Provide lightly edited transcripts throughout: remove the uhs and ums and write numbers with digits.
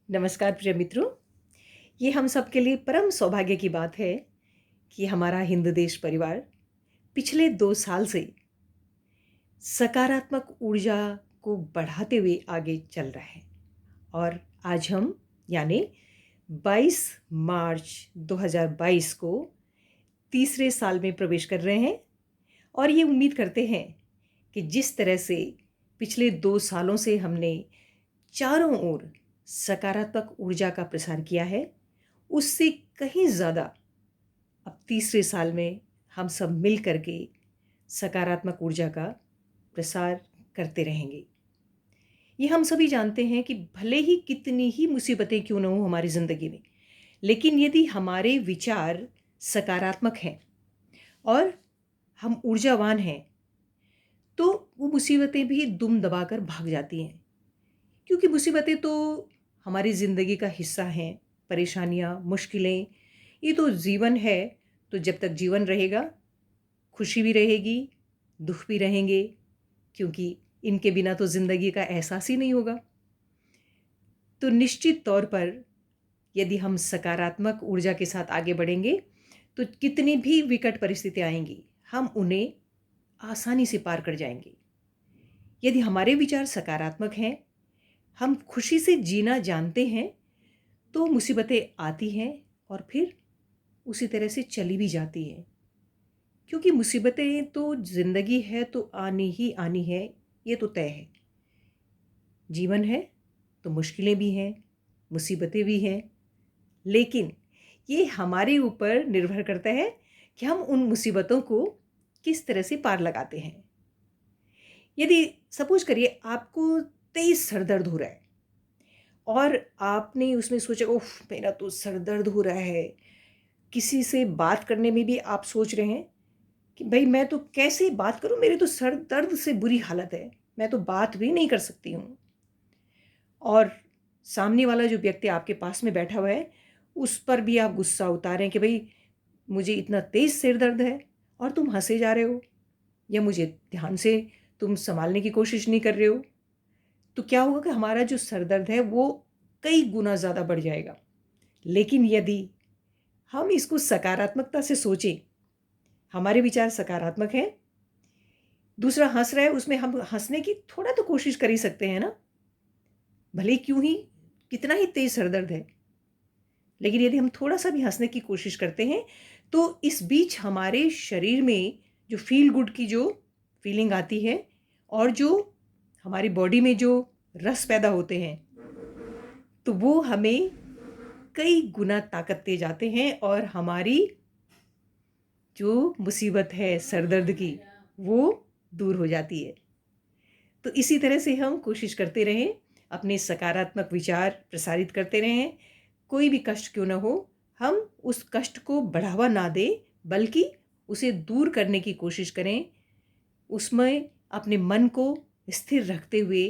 नमस्कार प्रिय मित्रों। ये हम सब के लिए परम सौभाग्य की बात है कि हमारा हिंदू देश परिवार पिछले 2 साल से सकारात्मक ऊर्जा को बढ़ाते हुए आगे चल रहा है। और आज हम यानी 22 मार्च 2022 को तीसरे साल में प्रवेश कर रहे हैं और ये उम्मीद करते हैं कि जिस तरह से पिछले 2 सालों से हमने चारों ओर सकारात्मक ऊर्जा का प्रसार किया है, उससे कहीं ज़्यादा अब तीसरे साल में हम सब मिल कर के सकारात्मक ऊर्जा का प्रसार करते रहेंगे। ये हम सभी जानते हैं कि भले ही कितनी ही मुसीबतें क्यों न हो हमारी ज़िंदगी में, लेकिन यदि हमारे विचार सकारात्मक हैं और हम ऊर्जावान हैं, तो वो मुसीबतें भी दुम दबाकर भाग जाती हैं। क्योंकि मुसीबतें तो हमारी ज़िंदगी का हिस्सा हैं, परेशानियाँ, मुश्किलें, ये तो जीवन है। तो जब तक जीवन रहेगा, खुशी भी रहेगी, दुख भी रहेंगे, क्योंकि इनके बिना तो ज़िंदगी का एहसास ही नहीं होगा। तो निश्चित तौर पर यदि हम सकारात्मक ऊर्जा के साथ आगे बढ़ेंगे, तो कितनी भी विकट परिस्थितियाँ आएँगी, हम उन्हें आसानी से पार कर जाएँगे। यदि हमारे विचार सकारात्मक हैं, हम खुशी से जीना जानते हैं, तो मुसीबतें आती हैं और फिर उसी तरह से चली भी जाती हैं। क्योंकि मुसीबतें तो ज़िंदगी है तो आनी ही आनी है, ये तो तय है। जीवन है तो मुश्किलें भी हैं, मुसीबतें भी हैं, लेकिन ये हमारे ऊपर निर्भर करता है कि हम उन मुसीबतों को किस तरह से पार लगाते हैं। यदि सपोज़ करिए आपको तेज़ सर दर्द हो रहा है और आपने उसमें सोचा, उफ़! मेरा तो सर दर्द हो रहा है। किसी से बात करने में भी आप सोच रहे हैं कि भई मैं तो कैसे बात करूँ? मेरे तो सर दर्द से बुरी हालत है। मैं तो बात भी नहीं कर सकती हूँ। और सामने वाला जो व्यक्ति आपके पास में बैठा हुआ है, उस पर भी आप गुस्सा उतारें कि भई मुझे इतना तेज़ सिर दर्द है और तुम हँसे जा रहे हो, या मुझे ध्यान से तुम सँभालने की कोशिश नहीं कर रहे हो। तो क्या होगा कि हमारा जो सर दर्द है वो कई गुना ज़्यादा बढ़ जाएगा। लेकिन यदि हम इसको सकारात्मकता से सोचें, हमारे विचार सकारात्मक हैं, दूसरा हँस रहा है, उसमें हम हँसने की थोड़ा तो कोशिश कर ही सकते हैं ना? भले क्यों ही कितना ही तेज़ सर दर्द है, लेकिन यदि हम थोड़ा-सा भी हँसने की कोशिश करते हैं, तो इस बीच हमारे शरीर में जो फ़ील गुड की जो फ़ीलिंग आती है और जो हमारी बॉडी में जो रस पैदा होते हैं, तो वो हमें कई गुना ताकत दे जाते हैं और हमारी जो मुसीबत है सर दर्द की, वो दूर हो जाती है। तो इसी तरह से हम कोशिश करते रहें, अपने सकारात्मक विचार प्रसारित करते रहें। कोई भी कष्ट क्यों ना हो, हम उस कष्ट को बढ़ावा ना दें, बल्कि उसे दूर करने की कोशिश करें। उसमें अपने मन को स्थिर रखते हुए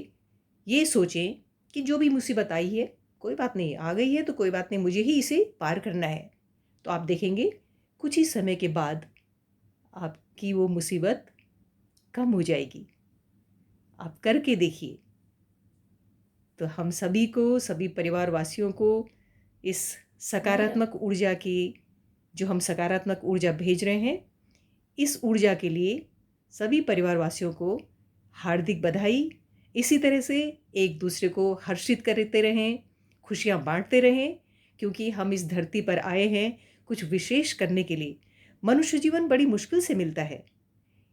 ये सोचें कि जो भी मुसीबत आई है, कोई बात नहीं, आ गई है तो कोई बात नहीं, मुझे ही इसे पार करना है। तो आप देखेंगे कुछ ही समय के बाद आपकी वो मुसीबत कम हो जाएगी। आप करके देखिए। तो हम सभी को, सभी परिवार वासियों को इस सकारात्मक ऊर्जा की, जो हम सकारात्मक ऊर्जा भेज रहे हैं, इस ऊर्जा के लिए सभी परिवार वासियों को हार्दिक बधाई। इसी तरह से एक दूसरे को हर्षित करते रहें, खुशियाँ बाँटते रहें, क्योंकि हम इस धरती पर आए हैं कुछ विशेष करने के लिए। मनुष्य जीवन बड़ी मुश्किल से मिलता है।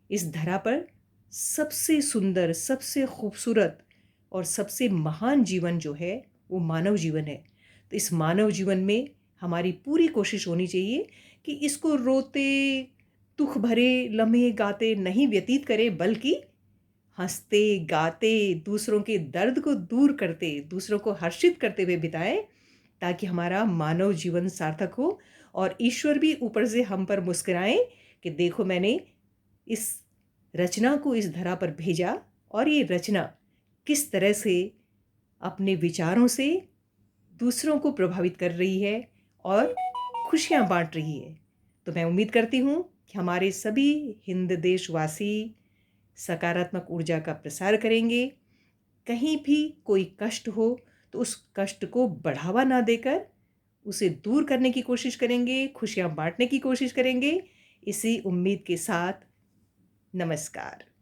इस धरा पर सबसे सुंदर, सबसे खूबसूरत और सबसे महान जीवन जो है, वो मानव जीवन है। तो इस मानव जीवन में हमारी पूरी कोशिश होनी चाहिए कि इसको रोते, दुख भरे लम्हे गाते नहीं व्यतीत करें, बल्कि हँसते, गाते, दूसरों के दर्द को दूर करते, दूसरों को हर्षित करते हुए बिताएँ, ताकि हमारा मानव जीवन सार्थक हो और ईश्वर भी ऊपर से हम पर मुस्कुराएँ कि देखो, मैंने इस रचना को इस धरा पर भेजा और ये रचना किस तरह से अपने विचारों से दूसरों को प्रभावित कर रही है और खुशियाँ बाँट रही है। तो मैं उम्मीद करती हूँ कि हमारे सभी हिंद देशवासी सकारात्मक ऊर्जा का प्रसार करेंगे। कहीं भी कोई कष्ट हो तो उस कष्ट को बढ़ावा ना देकर उसे दूर करने की कोशिश करेंगे, खुशियाँ बाँटने की कोशिश करेंगे। इसी उम्मीद के साथ नमस्कार।